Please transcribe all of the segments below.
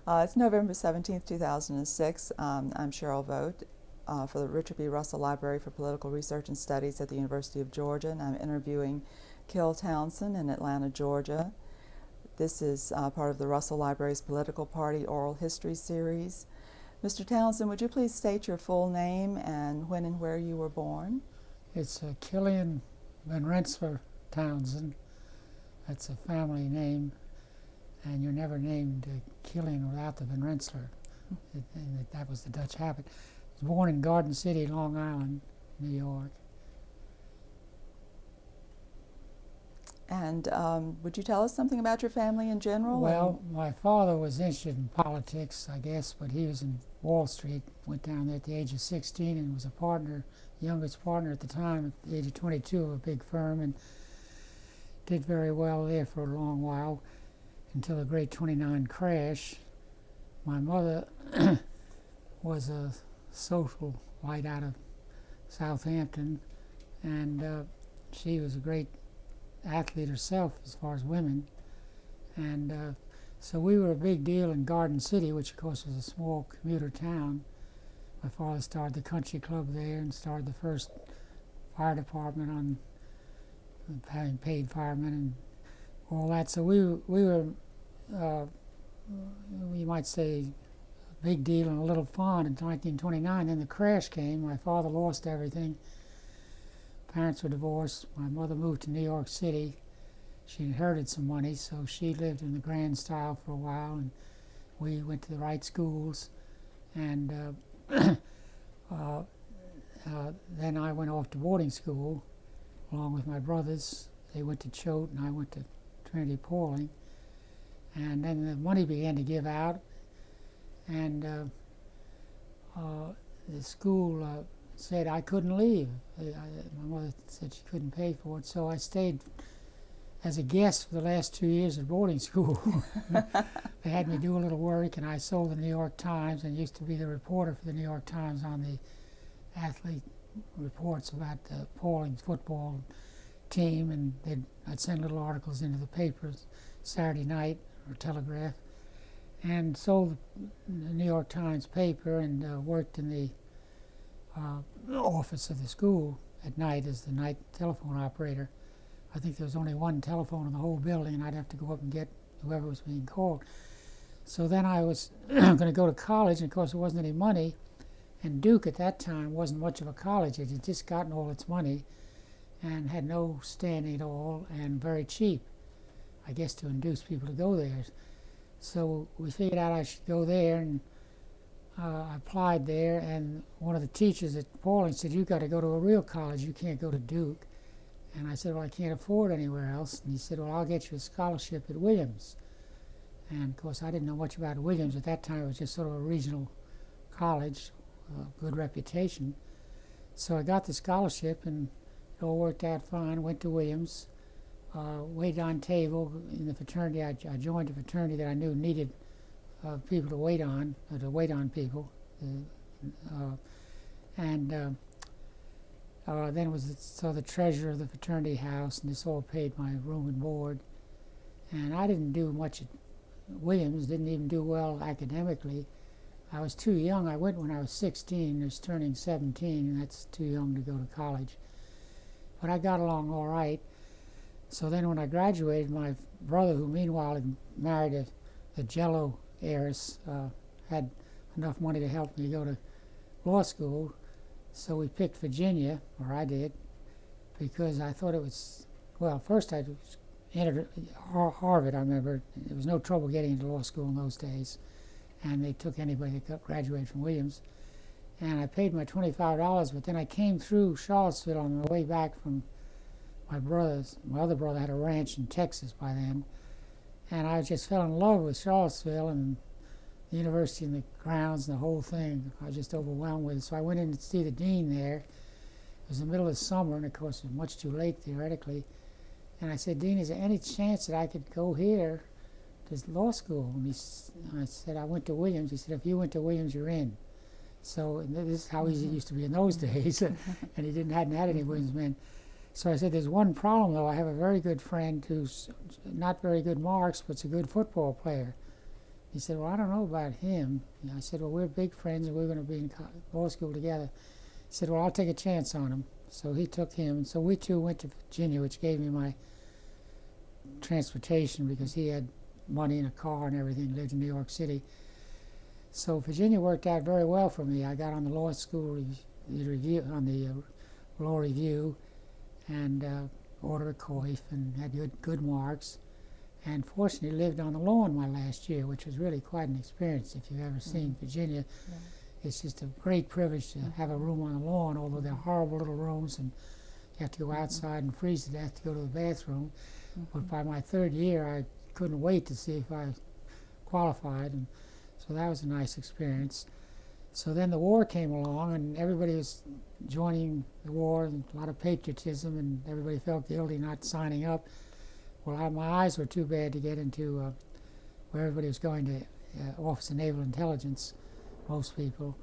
It's November 17th, 2006. I'm Sheryl Vogt for the Richard B. Russell Library for Political Research and Studies at the University of Georgia, and I'm interviewing Kil Townsend in Atlanta, Georgia. This is part of the Russell Library's Political Party Oral History Series. Mr. Townsend, would you please state your full name and when and where you were born? It's Julian Bond Townsend. That's a family name, and you're never named Killian without the Van Rensselaer. That was the Dutch habit. I was born in Garden City, Long Island, New York. And would you tell us something about your family in general? Well, my father was interested in politics, I guess, but he was in Wall Street, went down there at the age of 16 and was a partner, youngest partner at the time, at the age of 22 of a big firm, and did very well there for a long while until the great 29 crash. My mother was a social light out of Southampton, and she was a great athlete herself as far as women, and so we were a big deal in Garden City, which of course was a small commuter town. My father started the country club there and started the first fire department on having paid firemen and all that. So we were, you might say, a big deal and a little fun in 1929. Then the crash came. My father lost everything. Parents were divorced. My mother moved to New York City. She inherited some money, so she lived in the grand style for a while, and we went to the right schools. And then I went off to boarding school along with my brothers. They went to Choate, and I went to Trinity Pauling. And then the money began to give out, and the school said I couldn't leave. My mother said she couldn't pay for it, so I stayed as a guest for the last 2 years at boarding school. They had me do a little work, and I sold the New York Times and used to be the reporter for the New York Times on the athlete reports about Pauling's football team, and I'd send little articles into the papers Saturday night or Telegraph, and sold the New York Times paper, and worked in the office of the school at night as the night telephone operator. I think there was only one telephone in the whole building, and I'd have to go up and get whoever was being called. So then I was going to go to college, and of course there wasn't any money, and Duke at that time wasn't much of a college. It had just gotten all its money and had no standing at all, and very cheap, I guess, to induce people to go there. So we figured out I should go there, and I applied there, and one of the teachers at Pauling said, "You've got to go to a real college, you can't go to Duke." And I said, "Well, I can't afford anywhere else." And he said, "Well, I'll get you a scholarship at Williams." And of course I didn't know much about Williams at that time. It was just sort of a regional college, good reputation. So I got the scholarship, and it all worked out fine. Went to Williams, waited on table in the fraternity. I joined a fraternity that I knew needed people to wait on people, and then was the treasurer of the fraternity house, and this all paid my room and board. And I didn't do much at Williams, didn't even do well academically. I was too young. I went when I was 16, I was turning 17, and that's too young to go to college. But I got along all right. So then when I graduated, my brother, who meanwhile had married a Jello heiress, had enough money to help me go to law school. So we picked Virginia, or I did, because I thought it was, well, first I entered Harvard. I remember there was no trouble getting into law school in those days, and they took anybody that graduated from Williams. And I paid my $25, but then I came through Charlottesville on the way back from my brother's. My other brother had a ranch in Texas by then, and I just fell in love with Charlottesville and the university and the grounds and the whole thing. I was just overwhelmed with it. So I went in to see the dean there. It was the middle of summer, and of course it was much too late theoretically. And I said, "Dean, is there any chance that I could go here to law school?" And I said, "I went to Williams." He said, "If you went to Williams, you're in." So this is how easy it used to be in those days, and he hadn't had any Williams men. So I said, "There's one problem, though. I have a very good friend who's not very good marks, but's a good football player." He said, well, I don't know about him. And I said, well, we're big friends and we're going to be in law school together. He said, well, I'll take a chance on him. So he took him. So we two went to Virginia, which gave me my transportation because he had money and a car and everything, lived in New York City. So Virginia worked out very well for me. I got on the law school review, on the law review, and ordered a coif and had good marks. And fortunately lived on the lawn my last year, which was really quite an experience. If you've ever seen Virginia, it's just a great privilege to have a room on the lawn, although they're horrible little rooms and you have to go outside and freeze to death to go to the bathroom. But by my third year, I couldn't wait to see if I qualified, and so that was a nice experience. So then the war came along, and everybody was joining the war, and a lot of patriotism, and everybody felt guilty not signing up. Well, my eyes were too bad to get into where everybody was going to Office of Naval Intelligence, most people,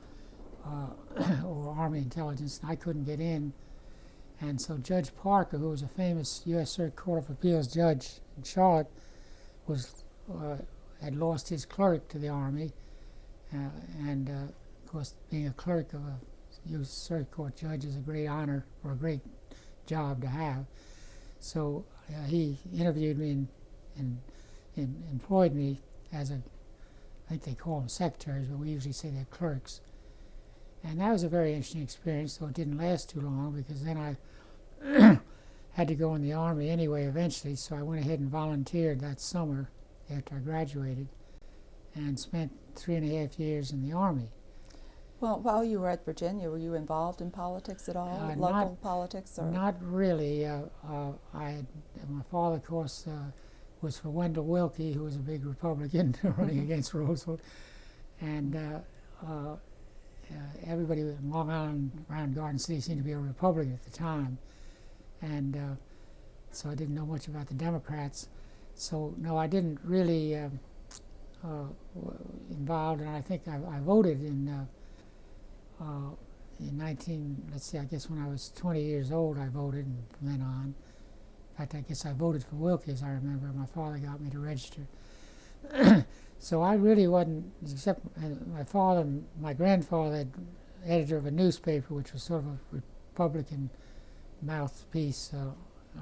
or Army Intelligence, and I couldn't get in. And so Judge Parker, who was a famous U.S. Circuit Court of Appeals judge in Charlotte, had lost his clerk to the Army, and of course being a clerk of a U.S. Circuit Court judge is a great honor or a great job to have. So he interviewed me and employed me as I think they call them secretaries, but we usually say they're clerks. And that was a very interesting experience, though it didn't last too long because then I had to go in the Army anyway eventually, so I went ahead and volunteered that summer after I graduated and spent 3.5 years in the Army. Well, while you were at Virginia, were you involved in politics at all, local politics? Or? Not really. My father, of course, was for Wendell Willkie, who was a big Republican running against Roosevelt, and everybody in Long Island, around Garden City, seemed to be a Republican at the time, and so I didn't know much about the Democrats. So no, I didn't really involved, and I think I voted in 19, I guess when I was 20 years old, I voted, and from then on. In fact, I guess I voted for Willkie, as I remember. My father got me to register. So I really wasn't, except my grandfather, editor of a newspaper, which was sort of a Republican mouthpiece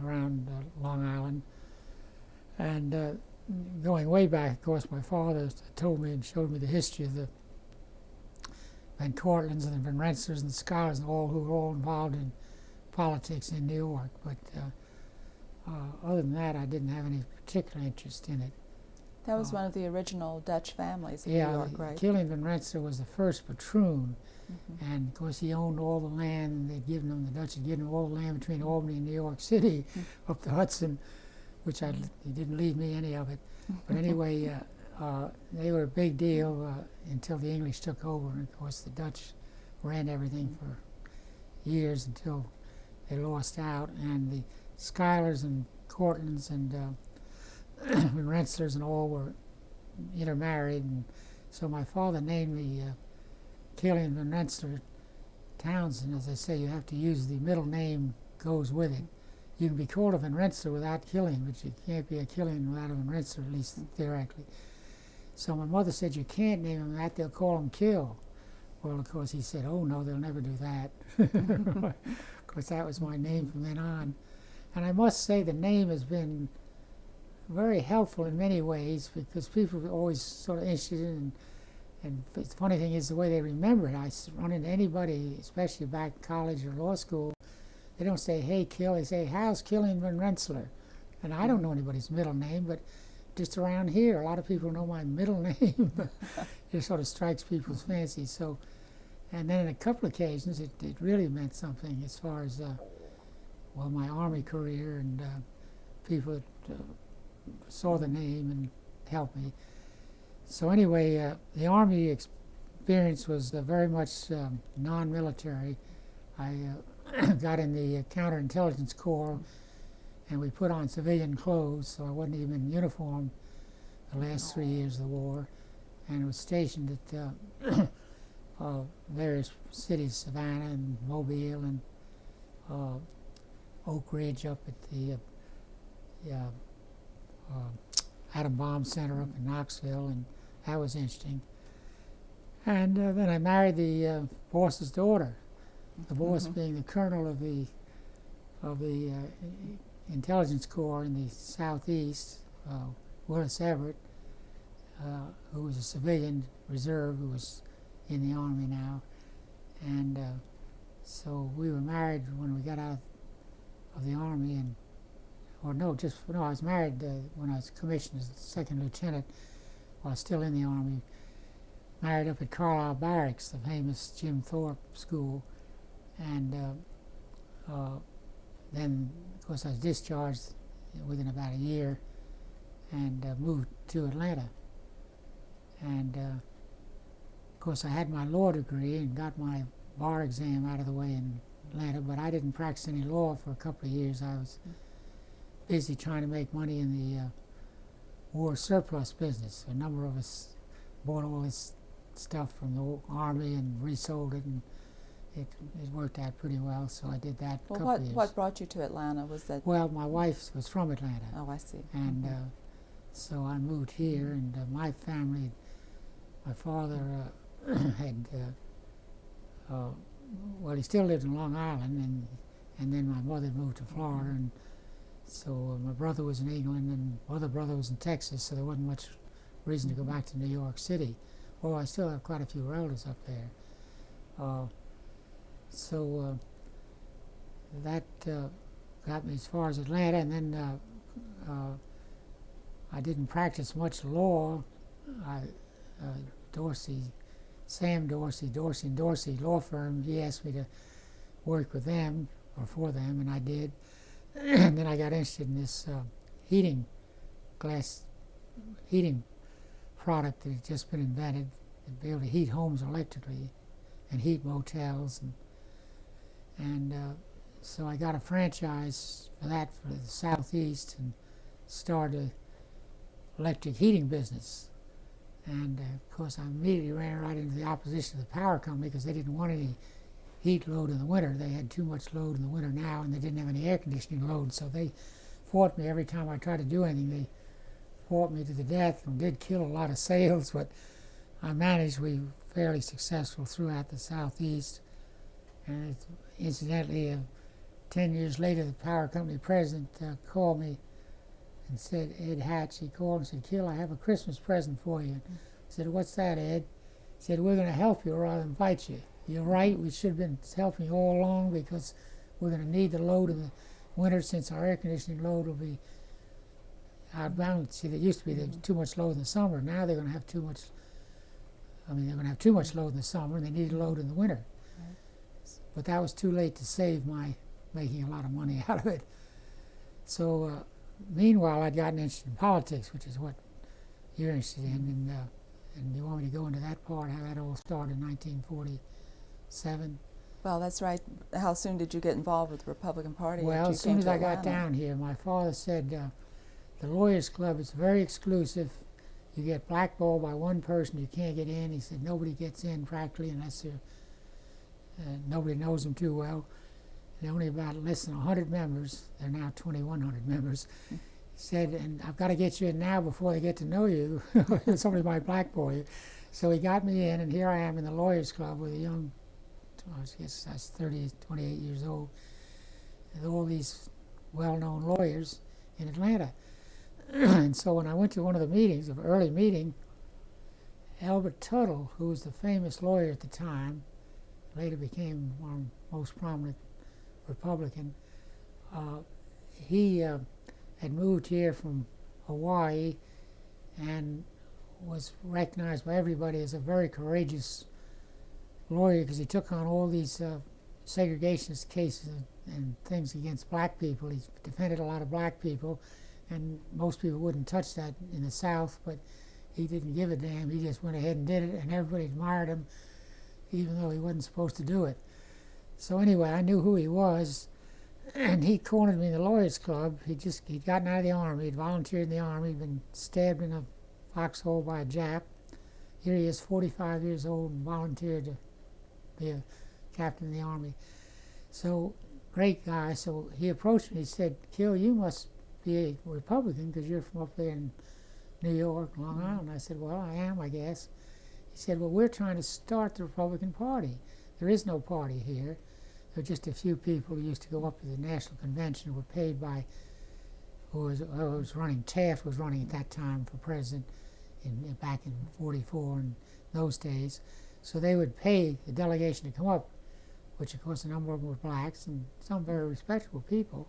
around Long Island. And going way back, of course, my father told me and showed me the history of the Van Cortlandts and the Van Rensselaers and the Schuylers and all who were all involved in politics in New York. But other than that, I didn't have any particular interest in it. That was one of the original Dutch families in New York, right? Julian Van Rensselaer was the first patroon, and of course he owned all the land, and they'd given him, the Dutch had given him all the land between Albany and New York City up the Hudson, which he didn't leave me any of it. But anyway, they were a big deal until the English took over, and of course the Dutch ran everything for years until they lost out, and the Schuylers and Cortlandts and Van Rensselaers and all were intermarried, and so my father named me Kil Van Rensselaer Townsend. As I say, you have to use the middle name goes with it. You can be called a Van Rensselaer without Killian, but you can't be a Killian without a Van Rensselaer, at least theoretically. So my mother said, you can't name him that, they'll call him Kil. Well, of course, he said, oh no, they'll never do that. Of course, that was my name from then on. And I must say the name has been very helpful in many ways because people are always sort of interested in, and the funny thing is the way they remember it. I run into anybody, especially back in college or law school, they don't say, hey, Kil, they say, how's Killian Van Rensselaer? And I don't know anybody's middle name, but just around here, a lot of people know my middle name. It sort of strikes people's fancy. So, and then on a couple of occasions, it really meant something as far as, well, my Army career, and people that saw the name and helped me. So anyway, the Army experience was very much non-military. I got in the counterintelligence corps, and we put on civilian clothes, so I wasn't even in uniform the last 3 years of the war, and was stationed at various cities, Savannah and Mobile and Oak Ridge up at the Atom Bomb Center up in Knoxville, and that was interesting. And then I married the boss's daughter, the boss being the colonel of the intelligence corps in the southeast, Willis Everett, who was a civilian reserve who was in the Army now. And so we were married when we got out of the Army, and I was married when I was commissioned as a second lieutenant while still in the Army. Married up at Carlisle Barracks, the famous Jim Thorpe school, and then, of course, I was discharged within about a year and moved to Atlanta. And, of course, I had my law degree and got my bar exam out of the way in Atlanta, but I didn't practice any law for a couple of years. I was busy trying to make money in the war surplus business. A number of us bought all this stuff from the Army and resold it, and it worked out pretty well, so I did that a couple of years. What brought you to Atlanta? Was that? Well, my wife was from Atlanta. Oh, I see. And so I moved here, and my family, my father had, well, he still lived in Long Island, and then my mother moved to Florida, and so my brother was in England, and my other brother was in Texas, so there wasn't much reason to go back to New York City. Well, I still have quite a few relatives up there. So that got me as far as Atlanta, and then I didn't practice much law. Sam Dorsey, Dorsey & Dorsey law firm, he asked me to work with them, or for them, and I did. And then I got interested in this glass heating product that had just been invented to be able to heat homes electrically and heat motels, and so I got a franchise for that for the Southeast and started an electric heating business. And of course I immediately ran right into the opposition of the power company because they didn't want any heat load in the winter. They had too much load in the winter now, and they didn't have any air conditioning load, so they fought me every time I tried to do anything. They fought me to the death and did kill a lot of sales, but I managed. We were fairly successful throughout the Southeast. And incidentally, 10 years later, the power company president called me and said, Ed Hatch, he called and said, "Kil, I have a Christmas present for you." I said, "What's that, Ed?" He said, "We're going to help you rather than fight you." "You're right, we should have been helping you all along because we're going to need the load in the winter since our air conditioning load will be outbound." See, there used to be too much load in the summer. Now they're going to have too much, they're going to have too much load in the summer, and they need a load in the winter. Right. But that was too late to save my making a lot of money out of it. So meanwhile, I'd gotten interested in politics, which is what you're interested in, and you want me to go into that part, how that all started in 1947? Well, that's right. How soon did you get involved with the Republican Party? Well, as soon as I got down here, my father said, the Lawyers Club is very exclusive. You get blackballed by one person, you can't get in. He said nobody gets in practically unless nobody knows them too well. There are only about less than 100 members. There are now 2,100 members. He said, and I've got to get you in now before they get to know you. Somebody might blackball you. So he got me in, and here I am in the Lawyers Club with a young, I guess I was 28 years old, and all these well-known lawyers in Atlanta. And so when I went to one of the meetings, an early meeting, Albert Tuttle, who was the famous lawyer at the time, later became one of the most prominent Republican, he had moved here from Hawaii and was recognized by everybody as a very courageous lawyer because he took on all these segregationist cases and things against black people. He defended a lot of black people, and most people wouldn't touch that in the South, but he didn't give a damn. He just went ahead and did it, and everybody admired him, even though he wasn't supposed to do it. So anyway, I knew who he was, and he cornered me in the Lawyers Club. He'd gotten out of the Army. He'd volunteered in the Army. He'd been stabbed in a foxhole by a Jap. Here he is, 45 years old, and volunteered to be a captain in the Army. So, great guy. So he approached me. He said, "Kil, you must be a Republican because you're from up there in New York, Long Island. I said, well, I am, I guess. He said, well, we're trying to start the Republican Party. There is no party here. There are just a few people who used to go up to the National Convention who were paid by, who was running, Taft was running at that time for president back in 44 and those days. So they would pay the delegation to come up, which of course a number of them were blacks and some very respectable people,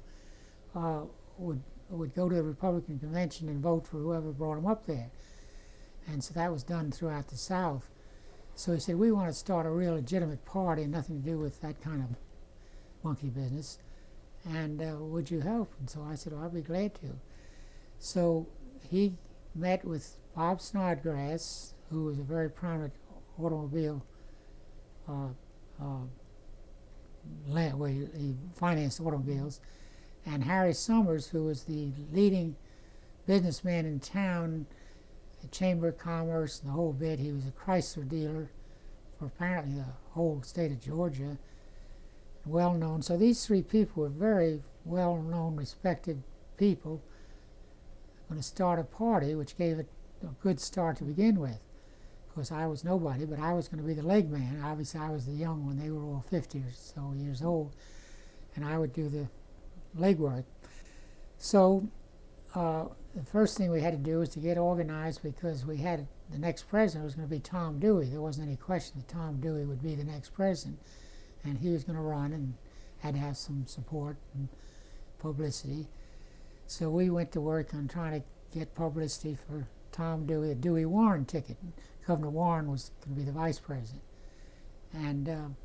would go to the Republican convention and vote for whoever brought them up there. And so that was done throughout the South. So he said, we want to start a real legitimate party and nothing to do with that kind of monkey business. And would you help? And so I said, well, I'd be glad to. So he met with Bob Snodgrass, who was a very prominent automobile where he financed automobiles, and Harry Summers, who was the leading businessman in town, the Chamber of Commerce and the whole bit. He was a Chrysler dealer for apparently the whole state of Georgia, well known. So these three people were very well known, respected people, going to start a party, which gave it a good start to begin with. Of course, I was nobody, but I was going to be the leg man. Obviously, I was the young one. They were all 50 or so years old, and I would do the legwork. So the first thing we had to do was to get organized, because we had the next president was going to be Tom Dewey. There wasn't any question that Tom Dewey would be the next president, and he was going to run and had to have some support and publicity. So we went to work on trying to get publicity for Tom Dewey, a Dewey Warren ticket. Governor Warren was going to be the vice president. And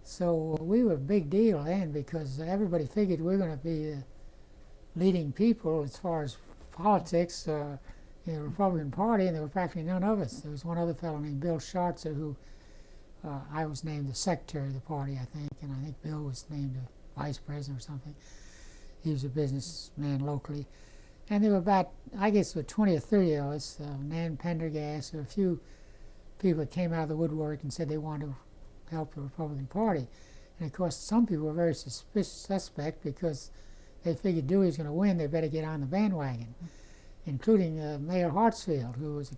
so we were a big deal then, because everybody figured we were going to be the leading people as far as politics in the Republican Party, and there were practically none of us. There was one other fellow named Bill Schartzer, who I was named the secretary of the party, I think, and I think Bill was named the vice president or something. He was a businessman locally. And there were about, I guess, 20 or 30 of us, Nan Pendergast, or a few people that came out of the woodwork and said they wanted to help the Republican Party. And of course, some people were very suspect, because they figured Dewey was going to win, they better get on the bandwagon, including Mayor Hartsfield, who was a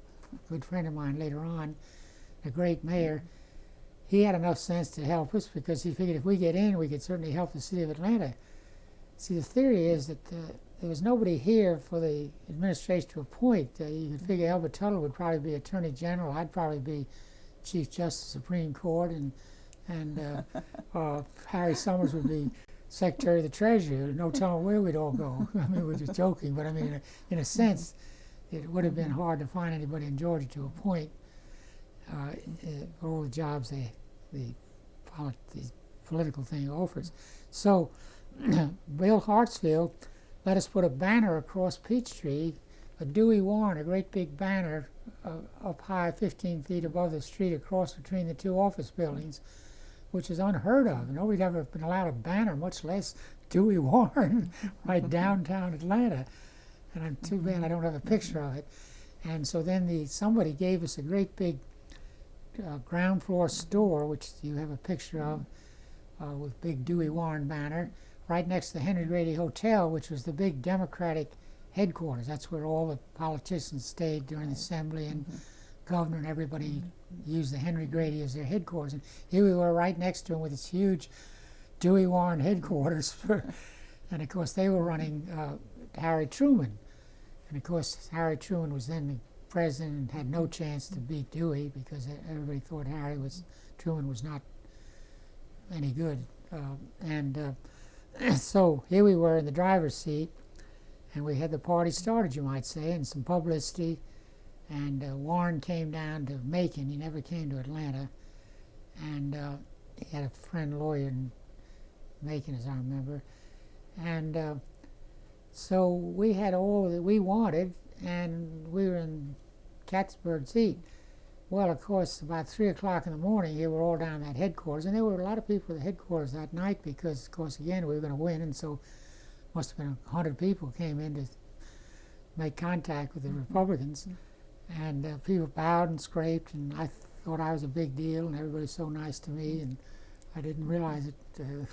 good friend of mine later on, a great mayor. He had enough sense to help us, because he figured if we get in, we could certainly help the city of Atlanta. See, the theory is that there was nobody here for the administration to appoint. You could figure Elbert Tuttle would probably be Attorney General. I'd probably be Chief Justice of the Supreme Court, and Harry Summers would be Secretary of the Treasury. No telling where we'd all go. I mean, we're just joking, but I mean, in a sense, it would have been hard to find anybody in Georgia to appoint for all the jobs the political thing offers. So Bill Hartsfield let us put a banner across Peachtree, a Dewey Warren, a great big banner up high 15 feet above the street across between the two office buildings, which is unheard of. Nobody'd ever been allowed a banner, much less Dewey Warren, right downtown Atlanta. And I'm too bad I don't have a picture of it. And so then somebody gave us a great big ground floor store, which you have a picture of, with big Dewey Warren banner, right next to the Henry Grady Hotel, which was the big Democratic headquarters. That's where all the politicians stayed during the assembly, and governor and everybody used the Henry Grady as their headquarters. And here we were right next to him with this huge Dewey Warren headquarters. And of course they were running Harry Truman. And of course Harry Truman was then the president and had no chance to beat Dewey, because everybody thought Truman was not any good. So here we were in the driver's seat, and we had the party started, you might say, and some publicity. And Warren came down to Macon. He never came to Atlanta. And he had a friend lawyer in Macon, as I remember. And so we had all that we wanted, and we were in Cattsburg seat. Well, of course, about 3 o'clock in the morning, here we're all down at headquarters, and there were a lot of people at headquarters that night, because, of course, again, we were going to win, and so must have been 100 people came in to make contact with the Republicans, and people bowed and scraped, and I thought I was a big deal, and everybody was so nice to me, and I didn't realize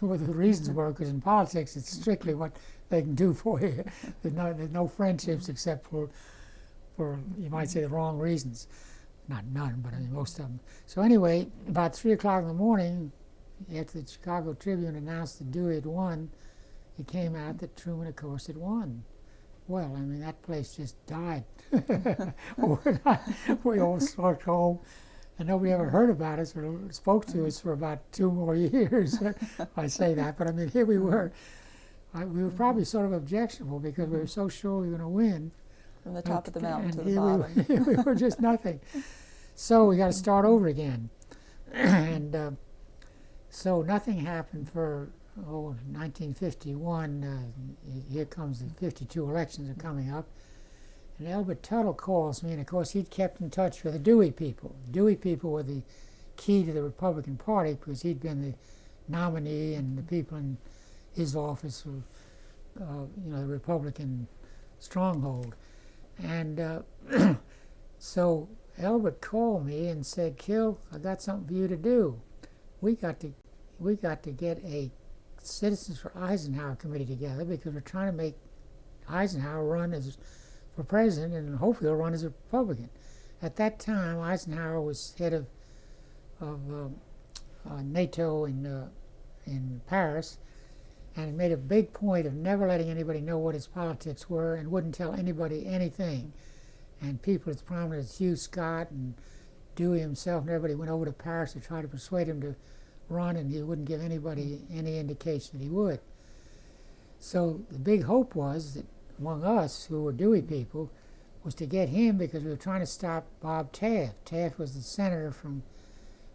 what the reasons were, because in politics, it's strictly what they can do for you. There's no friendships except for for, you might say, the wrong reasons. Not none, but I mean most of them. So anyway, about 3 o'clock in the morning, after the Chicago Tribune announced that Dewey had won, it came out that Truman, of course, had won. Well, I mean, that place just died. We all struck home, and nobody ever heard about us or spoke to us for about 2 more years. I say that, but I mean, here we were. We were probably sort of objectionable because we were so sure we were going to win. From the top of the mountain to the here bottom. we were just nothing. So we got to start over again. And so nothing happened for 1951. Here comes the 52 elections are coming up. And Elbert Tuttle calls me, and of course he'd kept in touch with the Dewey people. The Dewey people were the key to the Republican Party because he'd been the nominee, and the people in his office were, the Republican stronghold. And so Elbert called me and said, "Kil, I got something for you to do. We got to get a Citizens for Eisenhower committee together because we're trying to make Eisenhower run for president, and hopefully he'll run as a Republican." At that time, Eisenhower was head of NATO in Paris, and made a big point of never letting anybody know what his politics were, and wouldn't tell anybody anything. And people as prominent as Hugh Scott and Dewey himself and everybody went over to Paris to try to persuade him to run, and he wouldn't give anybody any indication that he would. So the big hope was that among us, who were Dewey people, was to get him because we were trying to stop Bob Taft. Taft was the senator from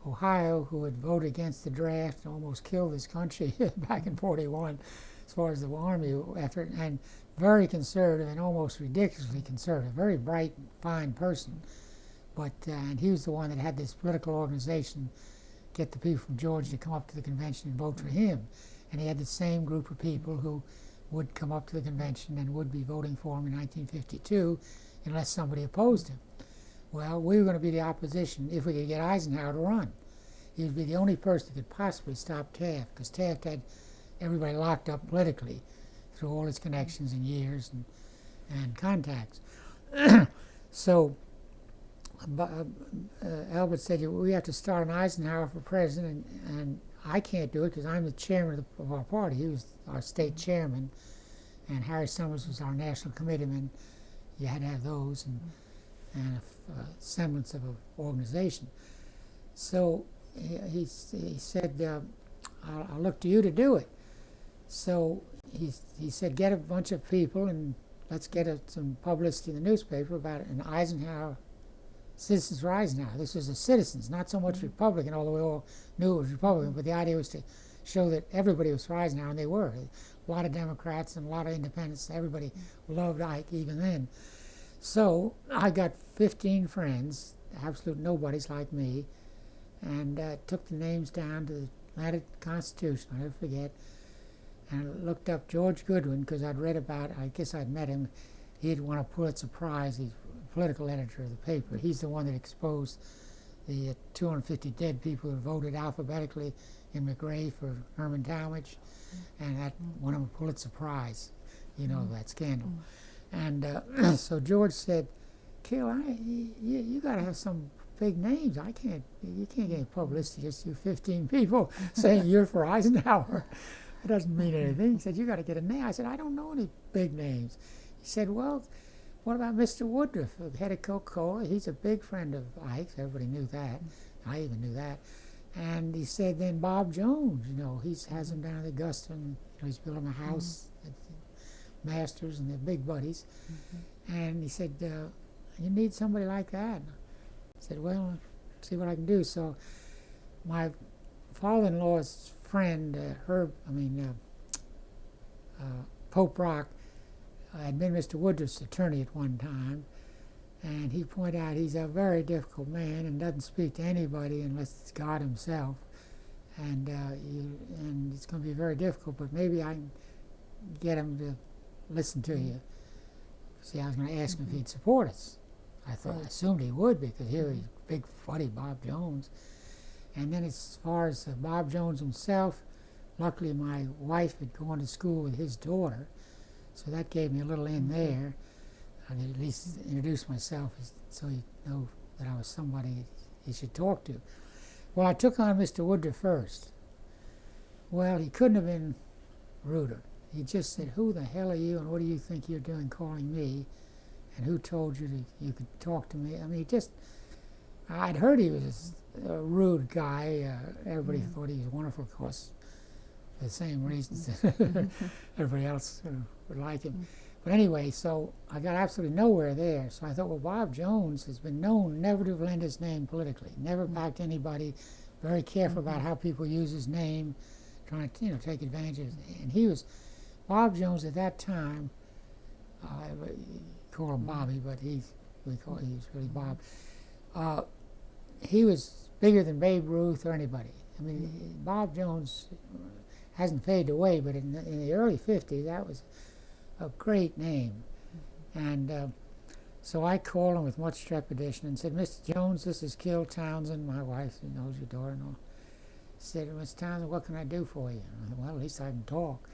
Ohio who had voted against the draft and almost killed this country back in '41 as far as the Army effort, and very conservative and almost ridiculously conservative, very bright, fine person. But and he was the one that had this political organization get the people from Georgia to come up to the convention and vote for him. And he had the same group of people who would come up to the convention and would be voting for him in 1952 unless somebody opposed him. Well, we were going to be the opposition if we could get Eisenhower to run. He would be the only person that could possibly stop Taft, because Taft had everybody locked up politically through all his connections and years and contacts. So Albert said, "We have to start an Eisenhower for president," and I can't do it because I'm the chairman of our party. He was our state chairman, and Harry Summers was our national committeeman. You had to have those and a semblance of an organization. So he said, I'll look to you to do it. So he said, get a bunch of people and let's get some publicity in the newspaper about an Eisenhower, Citizens for Eisenhower. This was the citizens, not so much Republican, although we all knew it was Republican, but the idea was to show that everybody was for Eisenhower, and they were. A lot of Democrats and a lot of independents. Everybody loved Ike even then. So I got 15 friends, absolute nobodies like me, and took the names down to the Atlanta Constitution, I'll never forget, and looked up George Goodwin, because I'd read about, I guess I'd met him. He had won a Pulitzer Prize. He's political editor of the paper. He's the one that exposed the 250 dead people who voted alphabetically in McRae for Herman Talmadge, and that won him a Pulitzer Prize, that scandal. And so George said, "Kil, you got to have some big names. You can't get publicity, just you 15 people saying you're for Eisenhower. It doesn't mean anything." He said, "You got to get a name." I said, "I don't know any big names." He said, "Well, what about Mr. Woodruff, head of Coca-Cola? He's a big friend of Ike's." Everybody knew that. I even knew that. And he said, then Bob Jones, he has him down at Augusta, and he's building a house at Masters, and they're big buddies. And he said, "You need somebody like that." I said, "Well, see what I can do." So my father-in-law's friend, Pope Rock, had been Mr. Woodruff's attorney at one time, and he pointed out he's a very difficult man and doesn't speak to anybody unless it's God himself, and it's going to be very difficult, but maybe I can get him to listen to you. See, I was going to ask him if he'd support us. I assumed he would, because here he's big buddy Bob Jones. And then as far as Bob Jones himself, luckily my wife had gone to school with his daughter, so that gave me a little in there. at least introduce myself so he'd know that I was somebody he should talk to. Well, I took on Mr. Woodruff first. Well, he couldn't have been ruder. He just said, "Who the hell are you, and what do you think you're doing calling me? And who told you you could talk to me?" I mean, I'd heard he was a rude guy. Everybody thought he was wonderful, of course, for the same reasons everybody else would like him. But anyway, so I got absolutely nowhere there. So I thought, well, Bob Jones has been known never to lend his name politically, never backed anybody, very careful about how people use his name, trying to take advantage of it. And Bob Jones at that time, call him Bobby, but he's really Bob. He was bigger than Babe Ruth or anybody. I mean, Bob Jones hasn't faded away, but in the early 50s, that was a great name. And so I called him with much trepidation and said, "Mr. Jones, this is Kil Townsend, my wife, who knows your daughter and all." He said, "Mr. Townsend, what can I do for you?" And I said, "Well, at least I can talk."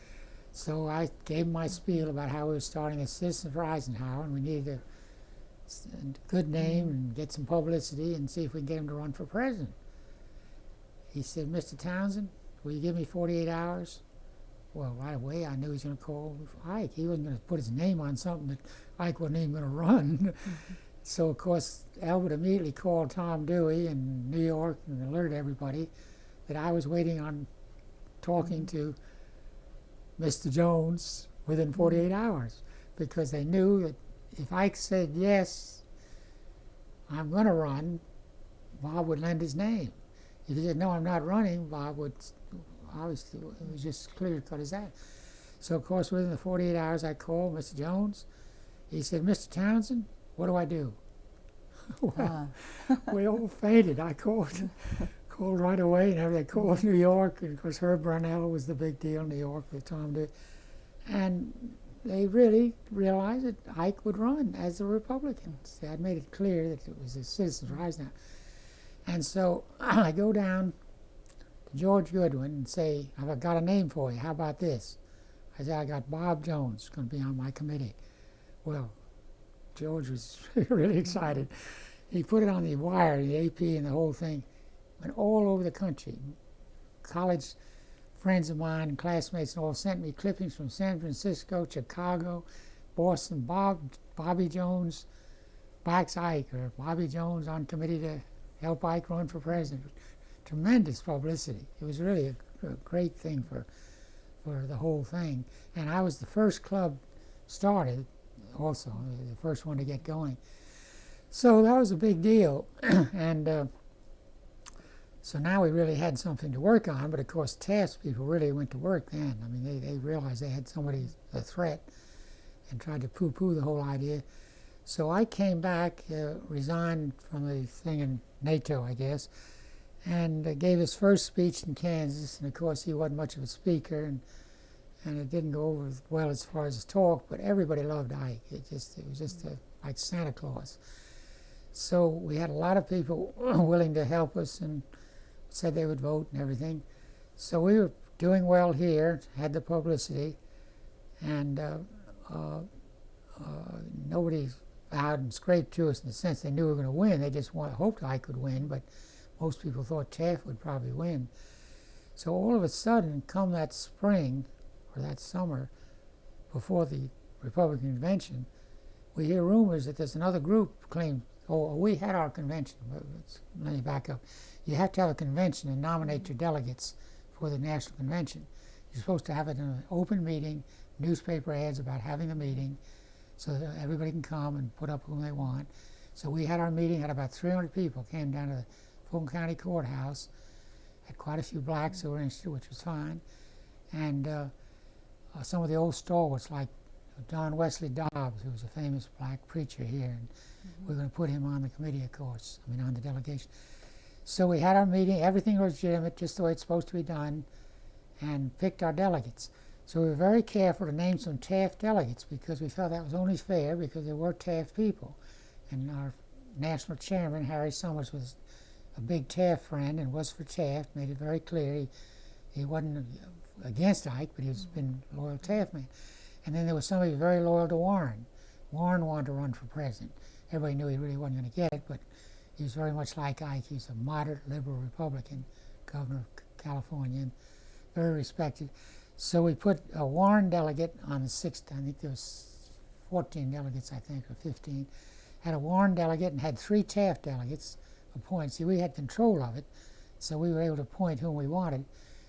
So I gave him my spiel about how we were starting a Citizen for Eisenhower, and we needed a good name and get some publicity and see if we can get him to run for president. He said, "Mr. Townsend, will you give me 48 hours? Well, right away I knew he was going to call Ike. He wasn't going to put his name on something that Ike wasn't even going to run. So, of course, Albert immediately called Tom Dewey in New York and alerted everybody that I was waiting on talking to Mr. Jones within 48 hours, because they knew that if Ike said, "Yes, I'm going to run," Bob would lend his name. If he said, "No, I'm not running," Bob would, obviously, it was just clear cut as that. So, of course, within the 48 hours, I called Mr. Jones. He said, "Mr. Townsend, what do I do?" Well, we all fainted. I called right away, and everybody called New York, and of course Herb Brunell was the big deal in New York with Tom Dewey. And they really realized that Ike would run as a Republican. See, I'd made it clear that it was a Citizens for Eisenhower. And so I go down to George Goodwin and say, "I've got a name for you. How about this?" I said, "I got Bob Jones going to be on my committee." Well, George was really excited. He put it on the wire, the AP and the whole thing. Went all over the country. College friends of mine and classmates and all sent me clippings from San Francisco, Chicago, Boston. Bobby Jones backs Ike, or Bobby Jones on committee to help Ike run for president. Tremendous publicity. It was really a great thing for the whole thing. And I was the first club started also, the first one to get going. So that was a big deal. And so now we really had something to work on, but of course Taft people really went to work then. I mean, they realized they had somebody, a threat, and tried to poo-poo the whole idea. So I came back, resigned from the thing in NATO, I guess, and gave his first speech in Kansas. And of course he wasn't much of a speaker, and it didn't go over well as far as his talk, but everybody loved Ike. It was just like Santa Claus. So we had a lot of people willing to help us and said they would vote and everything. So we were doing well here, had the publicity, and nobody vowed and scraped to us in the sense they knew we were going to win. They just hoped I could win, but most people thought Taft would probably win. So all of a sudden, come that spring, or that summer, before the Republican convention, we hear rumors that there's another group claimed, we had our convention. Let me back up. You have to have a convention and nominate your delegates for the national convention. You're supposed to have it in an open meeting, newspaper ads about having a meeting, so that everybody can come and put up whom they want. So we had our meeting, had about 300 people, came down to the Fulton County Courthouse, had quite a few blacks who were interested, which was fine, and some of the old stalwarts like John Wesley Dobbs, who was a famous black preacher here, and we're going to put him on the committee, of course, on the delegation. So we had our meeting, everything was legitimate, just the way it's supposed to be done, and picked our delegates. So we were very careful to name some Taft delegates because we felt that was only fair because they were Taft people. And our national chairman, Harry Summers, was a big Taft friend and was for Taft, made it very clear. He wasn't against Ike, but he's been a loyal Taft man. And then there was somebody very loyal to Warren. Warren wanted to run for president. Everybody knew he really wasn't going to get it, but he was very much like Ike. He was a moderate liberal Republican, governor of California, and very respected. So we put a Warren delegate on the 6th, I think there was 14 delegates, I think, or 15. Had a Warren delegate and had 3 Taft delegates appointed. See, we had control of it, so we were able to appoint whom we wanted.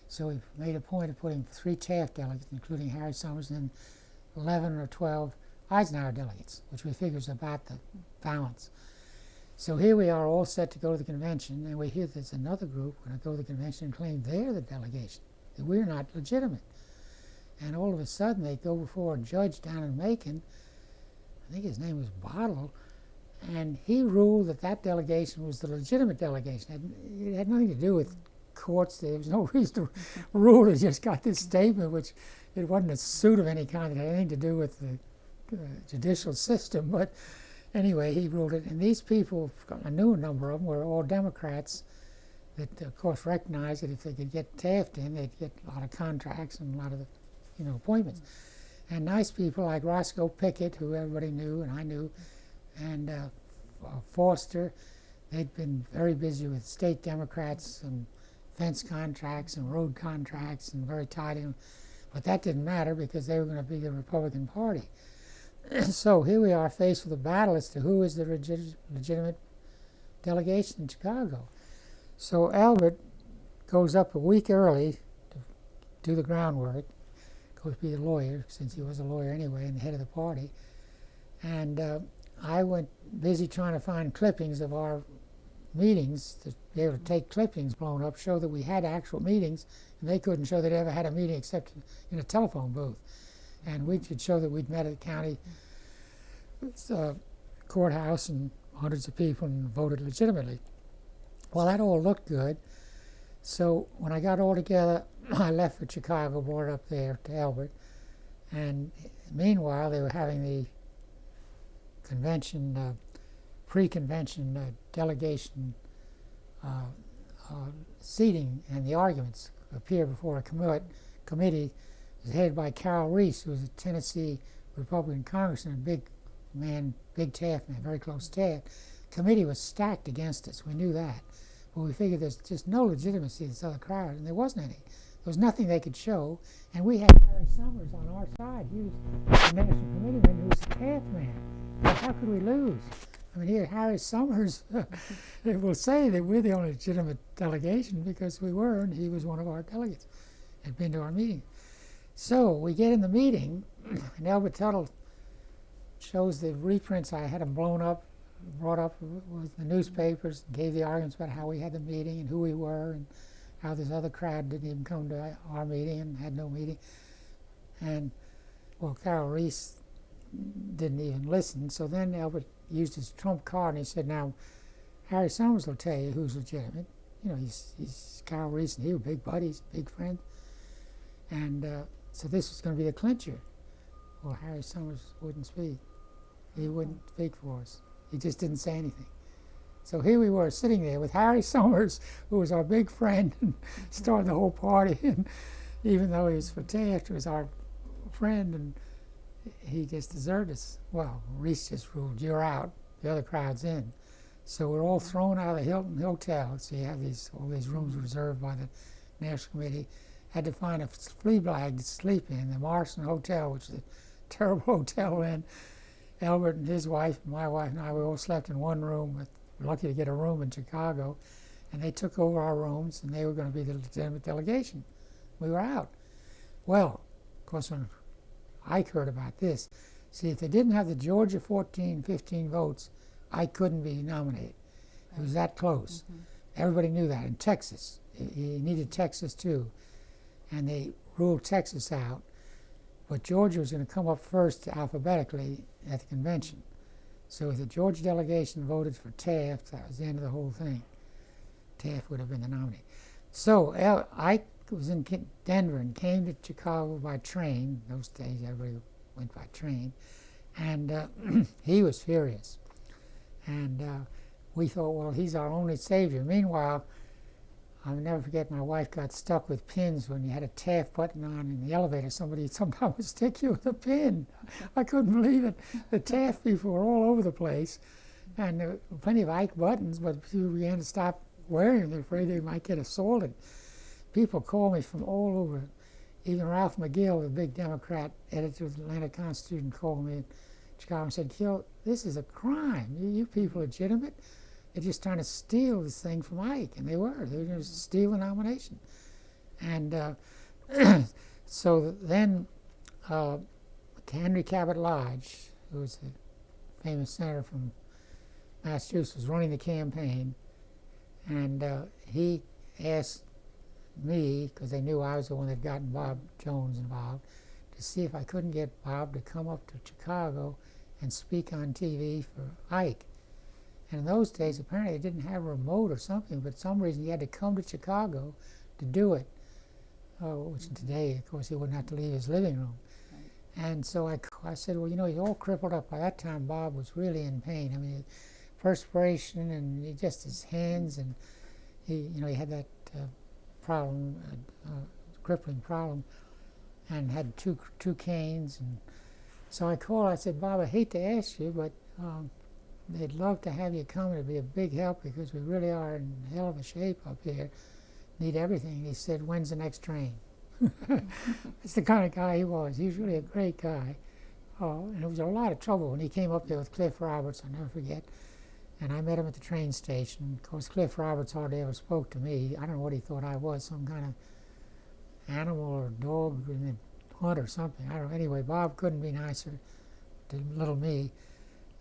So we made a point of putting 3 Taft delegates, including Harry Summers, and 11 or 12 Eisenhower delegates, which we figure is about the balance. So here we are all set to go to the convention, and we hear there's another group going to go to the convention and claim they're the delegation, that we're not legitimate. And all of a sudden they go before a judge down in Macon, I think his name was Bottle, and he ruled that that delegation was the legitimate delegation. It had nothing to do with courts. There was no reason to rule. It just got this statement, which it wasn't a suit of any kind. It had anything to do with the judicial system. But anyway, he ruled it. And these people, I knew a number of them, were all Democrats that, of course, recognized that if they could get Taft in, they'd get a lot of contracts and a lot of the, appointments. And nice people like Roscoe Pickett, who everybody knew and I knew, and Foster. They'd been very busy with state Democrats and fence contracts and road contracts and very tied in. But that didn't matter because they were going to be the Republican Party. So here we are faced with a battle as to who is the legitimate delegation in Chicago. So Albert goes up a week early to do the groundwork, goes to be a lawyer, since he was a lawyer anyway and the head of the party. And I went busy trying to find clippings of our meetings to be able to take clippings blown up, show that we had actual meetings, and they couldn't show they'd ever had a meeting except in a telephone booth. And we could show that we'd met at the county courthouse and hundreds of people and voted legitimately. Well, that all looked good. So when I got all together, I left for Chicago, brought it up there to Albert, and meanwhile they were having the convention, pre-convention delegation seating, and the arguments appear before a committee. It was headed by Carroll Reese, who was a Tennessee Republican congressman, a big man, big Taft man, very close to Taft. The committee was stacked against us. We knew that. But we figured there's just no legitimacy to this other crowd, and there wasn't any. There was nothing they could show, and we had Harry Summers on our side. He was the national committeeman who was a Taft man. Well, how could we lose? I mean, here, Harry Summers will say that we're the only legitimate delegation because we were, and he was one of our delegates, had been to our meeting. So we get in the meeting, and Albert Tuttle shows the reprints. I had them blown up, brought up with the newspapers, gave the arguments about how we had the meeting and who we were, and how this other crowd didn't even come to our meeting and had no meeting. And, well, Carroll Reese didn't even listen. So then Albert used his trump card and he said, now, Harry Summers will tell you who's legitimate. He's Carroll Reese, and he was big buddies, big friend. And so this was going to be the clincher. Well, Harry Summers wouldn't speak. He wouldn't speak for us. He just didn't say anything. So here we were sitting there with Harry Summers, who was our big friend and started the whole party. And even though he was for Taft, he was our friend, and he just deserted us. Well, Reese just ruled, you're out. The other crowd's in. So we're all thrown out of the Hilton Hotel. So you have all these rooms reserved by the National Committee. Had to find a flea bag to sleep in, the Morrison Hotel, which is a terrible hotel. And Albert and his wife, my wife and I, we all slept in one room. We're lucky to get a room in Chicago. And they took over our rooms, and they were going to be the legitimate delegation. We were out. Well, of course, when Ike heard about this, see, if they didn't have the Georgia 15 votes, I couldn't be nominated. It was that close. Everybody knew that. In Texas, he needed Texas too. And they ruled Texas out. But Georgia was going to come up first alphabetically at the convention. So if the Georgia delegation voted for Taft, that was the end of the whole thing. Taft would have been the nominee. So Ike was in Denver and came to Chicago by train. Those days everybody went by train. And he was furious. And we thought, well, he's our only savior. Meanwhile, I'll never forget, my wife got stuck with pins when you had a Taft button on in the elevator. Somebody somehow would stick you with a pin. I couldn't believe it. The Taft people were all over the place, and there were plenty of Ike buttons, but people began to stop wearing them. They're afraid they might get assaulted. People called me from all over. Even Ralph McGill, the big Democrat editor of the Atlanta Constitution, called me in Chicago and said, "Kil, this is a crime. You people are legitimate. They're just trying to steal this thing from Ike," and they were. They were going to steal the nomination. And so then Henry Cabot Lodge, who was a famous senator from Massachusetts, was running the campaign, and he asked me, because they knew I was the one that had gotten Bob Jones involved, to see if I couldn't get Bob to come up to Chicago and speak on TV for Ike. And in those days, apparently they didn't have a remote or something, but for some reason he had to come to Chicago to do it, which today, of course, he wouldn't have to leave his living room. Right. And so I said, well, he's all crippled up. By that time, Bob was really in pain. I mean, perspiration and just his hands, and he had that problem, crippling problem, and had two canes. And so I called. I said, Bob, I hate to ask you, but they'd love to have you come. It'd be a big help because we really are in hell of a shape up here. Need everything. He said, when's the next train? That's the kind of guy he was. He was really a great guy. And it was a lot of trouble when he came up there with Cliff Roberts, I'll never forget. And I met him at the train station. Of course, Cliff Roberts hardly ever spoke to me. I don't know what he thought I was, some kind of animal or dog in the hunt or something. I don't know. Anyway, Bob couldn't be nicer to little me.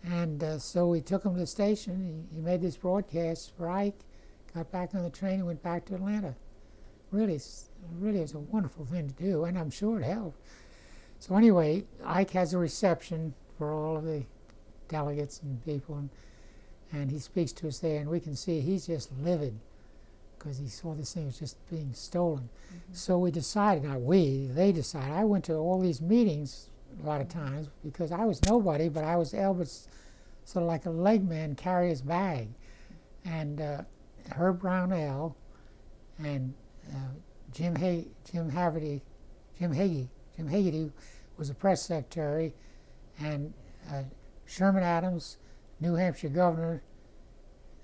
And so we took him to the station. He made this broadcast for Ike, got back on the train and went back to Atlanta. Really, it's a wonderful thing to do, and I'm sure it helped. So anyway, Ike has a reception for all of the delegates and people, and he speaks to us there, and we can see he's just livid because he saw this thing was just being stolen. Mm-hmm. So we decided, they decided, I went to all these meetings a lot of times because I was nobody, but I was Elbert's sort of like a leg man, carry his bag. And Herb Brownell and Jim Haggerty was the press secretary, and Sherman Adams, New Hampshire governor,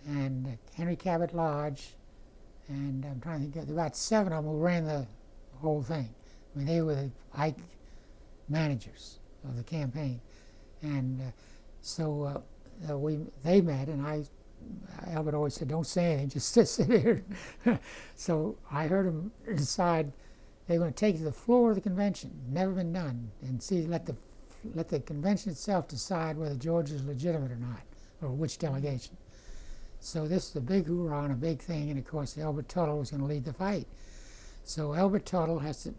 and Henry Cabot Lodge, and I'm trying to think of about 7 of them who ran the whole thing. I mean, they were the Ike managers of the campaign. And so they met, and Albert always said, don't say anything, just sit here. So I heard them decide they were going to take it to the floor of the convention, never been done, and let the convention itself decide whether Georgia is legitimate or not, or which delegation. So this is a big hoorah and a big thing, and of course Elbert Tuttle was going to lead the fight. So Elbert Tuttle has to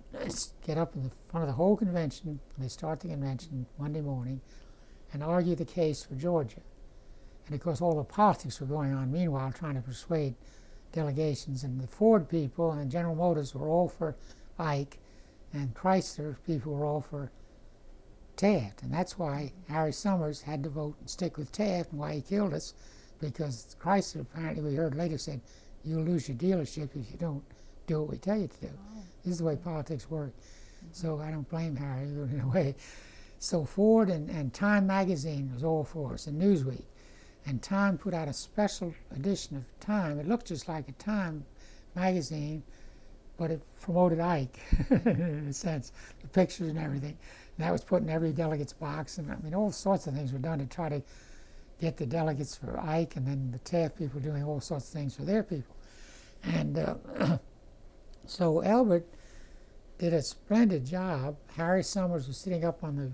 get up in the front of the whole convention. They start the convention Monday morning and argue the case for Georgia. And of course all the politics were going on meanwhile, trying to persuade delegations. And the Ford people and General Motors were all for Ike, and Chrysler people were all for Taft. And that's why Harry Summers had to vote and stick with Taft, and why he killed us, because Chrysler, apparently we heard later, said, you'll lose your dealership if you don't do what we tell you to do. Oh. This is the way politics work. Mm-hmm. So I don't blame Harry in a way. So Ford and Time magazine was all for us, and Newsweek. And Time put out a special edition of Time. It looked just like a Time magazine, but it promoted Ike in a sense, the pictures and everything. And that was put in every delegate's box. And I mean, all sorts of things were done to try to get the delegates for Ike, and then the Taft people doing all sorts of things for their people. And so Albert did a splendid job. Harry Summers was sitting up on the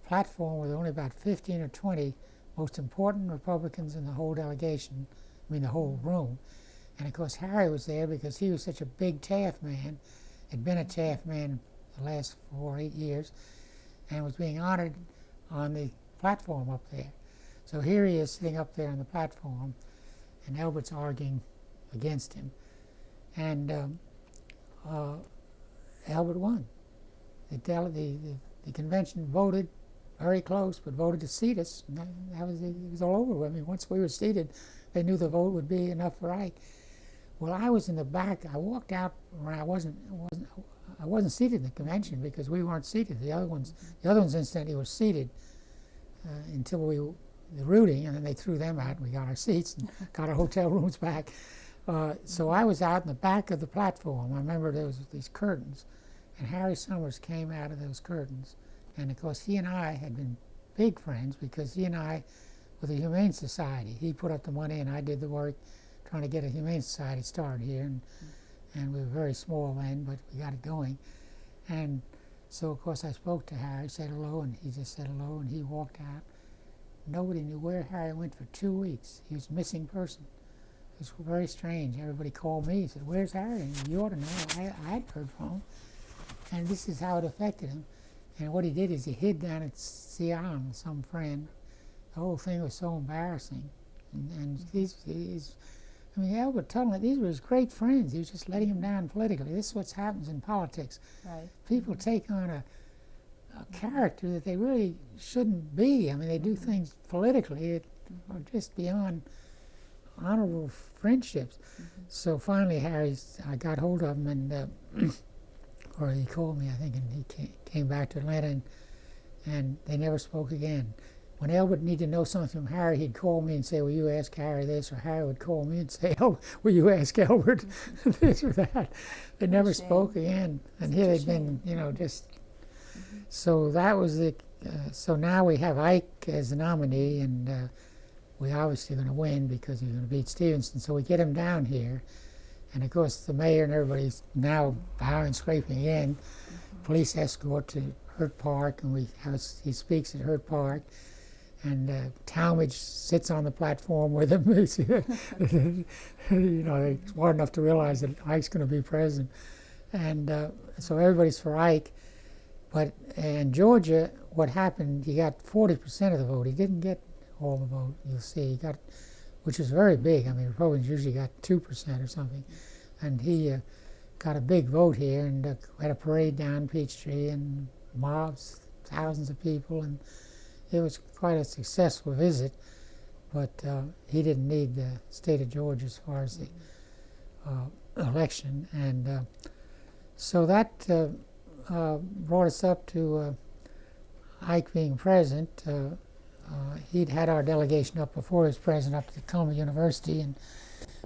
platform with only about 15 or 20 most important Republicans in the whole delegation, I mean the whole room. And of course Harry was there because he was such a big Taft man, had been a Taft man the last 4 or 8 years, and was being honored on the platform up there. So here he is sitting up there on the platform, and Albert's arguing against him. And Albert won. The convention voted very close, but voted to seat us. And it was all over. I mean, once we were seated, they knew the vote would be enough for Ike. Well, I was in the back. I walked out when I wasn't seated in the convention because we weren't seated. The other ones incidentally were seated until the routing, and then they threw them out. And we got our seats and got our hotel rooms back. So I was out in the back of the platform. I remember there was these curtains, and Harry Summers came out of those curtains. And of course, he and I had been big friends because he and I were the Humane Society. He put up the money, and I did the work trying to get a Humane Society started here. And we were very small then, but we got it going. And so, of course, I spoke to Harry, said hello, and he just said hello, and he walked out. Nobody knew where Harry went for 2 weeks. He was a missing person. It was very strange. Everybody called me and said, "Where's Harry?" And you ought to know. I hadn't heard from him. And this is how it affected him. And what he did is he hid down at Siam with some friend. The whole thing was so embarrassing. And I mean, Albert Tuttle, these were his great friends. He was just letting him down politically. This is what happens in politics. Right. People take on a character that they really shouldn't be. I mean, they do things politically that are just beyond honorable friendships. So finally, I got hold of him, and or he called me, I think, and he came back to Atlanta, and they never spoke again. When Albert needed to know something from Harry, he'd call me and say, "Will you ask Harry this?" Or Harry would call me and say, "Oh, will you ask Albert this or that?" They never spoke again. And here they'd been, just... So that was the... so now we have Ike as the nominee, and we're obviously going to win because he's going to beat Stevenson. So we get him down here. And of course, the mayor and everybody's now bowing, scraping again. Police escort to Hurt Park, and he speaks at Hurt Park. And Talmadge sits on the platform with him. They're smart enough to realize that Ike's going to be president. And so everybody's for Ike. But in Georgia, what happened, he got 40% of the vote. He didn't get all the vote, you'll see. He got, which is very big. I mean, Republicans usually got 2% or something. And he got a big vote here and had a parade down Peachtree and mobs, thousands of people. And it was quite a successful visit, but he didn't need the state of Georgia as far as the election. And so that brought us up to Ike being president. He'd had our delegation up before he was president up to Columbia University, and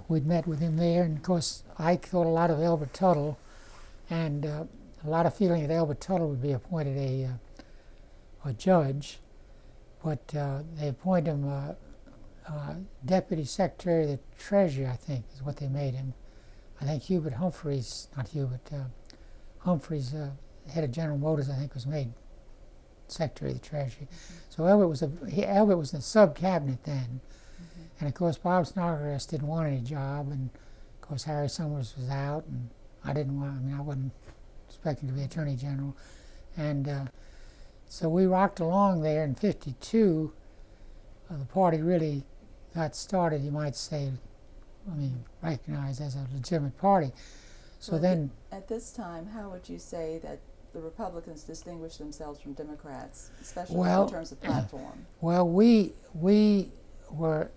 we'd met with him there. And of course, Ike thought a lot of Albert Tuttle, and a lot of feeling that Albert Tuttle would be appointed a judge. But they appointed him Deputy Secretary of the Treasury, I think, is what they made him. I think Humphreys, head of General Motors, I think, was made Secretary of the Treasury. So Albert was in the sub-cabinet then. And of course, Bob Snodgrass didn't want any job, and of course, Harry Summers was out, and I wasn't expecting to be Attorney General. And so we rocked along there in '52. The party really got started, you might say, recognized as a legitimate party. So well, then... At this time, how would you say that the Republicans distinguished themselves from Democrats, especially in terms of platform? Well, we were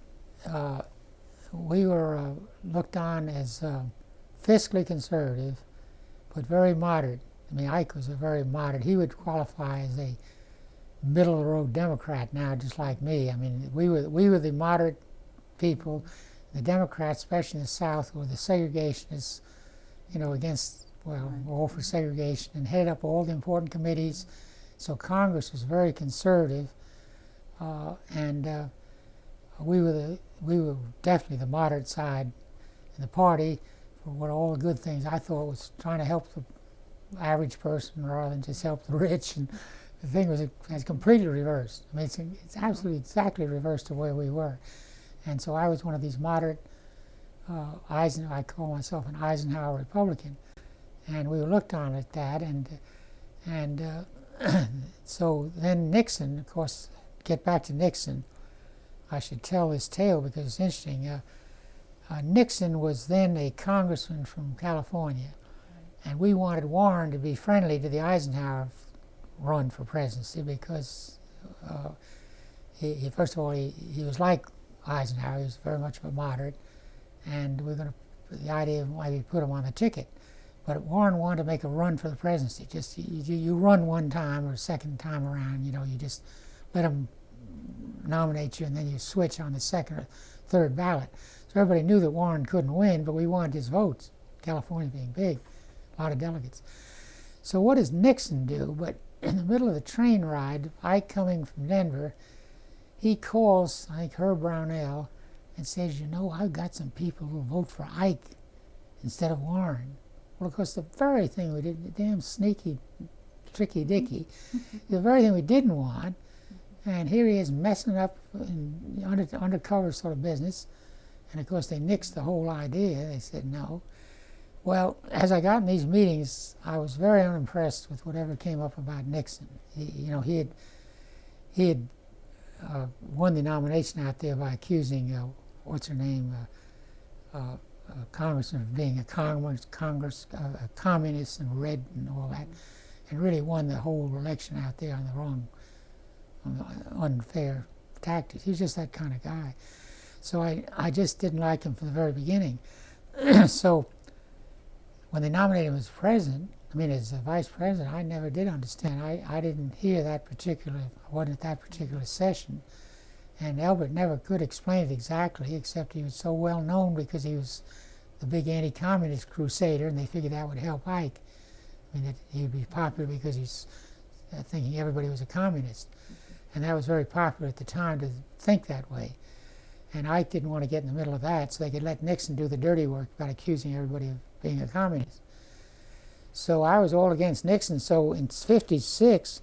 looked on as fiscally conservative, but very moderate. I mean, Ike was a very moderate. He would qualify as a middle-of-the-road Democrat now, just like me. I mean, we were the moderate people. The Democrats, especially in the South, were the segregationists, against, all for segregation, and headed up all the important committees. So Congress was very conservative, and we were definitely the moderate side in the party for what all the good things I thought was trying to help the average person rather than just help the rich. And the thing has completely reversed. I mean, it's absolutely exactly reversed to where we were. And so I was one of these moderate I call myself an Eisenhower Republican, and we were looked on at that. And so then Nixon, of course, get back to Nixon. I should tell this tale because it's interesting. Nixon was then a congressman from California, and we wanted Warren to be friendly to the Eisenhower run for presidency because first of all, he was like Eisenhower. He was very much of a moderate, and we're going to the idea of maybe put him on the ticket. But Warren wanted to make a run for the presidency. Just you run one time or second time around, you know, you just let them nominate you and then you switch on the second or third ballot. So everybody knew that Warren couldn't win, but we wanted his votes, California being big, a lot of delegates. So what does Nixon do? But in the middle of the train ride, Ike coming from Denver, he calls, I think, Herb Brownell and says, you know, I've got some people who vote for Ike instead of Warren. Well, of course, the very thing we did, the damn sneaky, tricky dicky, the very thing we didn't want, and here he is messing up in undercover sort of business, and of course they nixed the whole idea. They said no. Well, as I got in these meetings, I was very unimpressed with whatever came up about Nixon. He had won the nomination out there by accusing, what's her name, congressman of being a communist and red and all that, and really won the whole election out there on the wrong, unfair tactics. He was just that kind of guy. So I just didn't like him from the very beginning. So when they nominated him as president, I mean as vice president, I never did understand. I didn't hear that particular, I wasn't at that particular session. And Elbert never could explain it exactly, except he was so well known because he was the big anti-communist crusader, and they figured that would help Ike. I mean, that he'd be popular because he's thinking everybody was a communist. And that was very popular at the time to think that way. And Ike didn't want to get in the middle of that, so they could let Nixon do the dirty work by accusing everybody of being a communist. So I was all against Nixon. So in '56,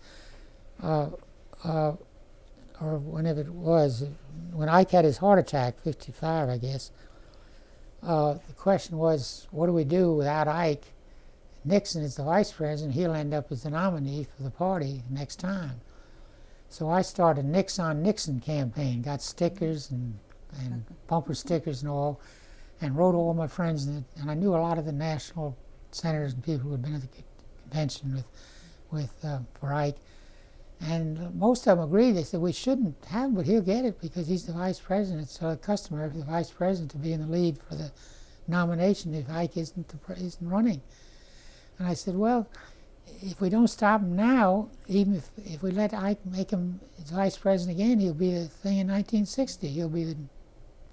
or whenever it was, when Ike had his heart attack, 55, I guess, the question was, what do we do without Ike? Nixon is the vice president. He'll end up as the nominee for the party next time. So I started a Nix on Nixon campaign, got stickers and bumper stickers and all, and wrote all my friends, and I knew a lot of the national senators and people who had been at the convention for Ike. And most of them agreed. They said, we shouldn't have him, but he'll get it because he's the vice president. It's customary for the vice president to be in the lead for the nomination if Ike isn't running. And I said, well, if we don't stop him now, even if we let Ike make him his vice president again, he'll be the thing in 1960. He'll be the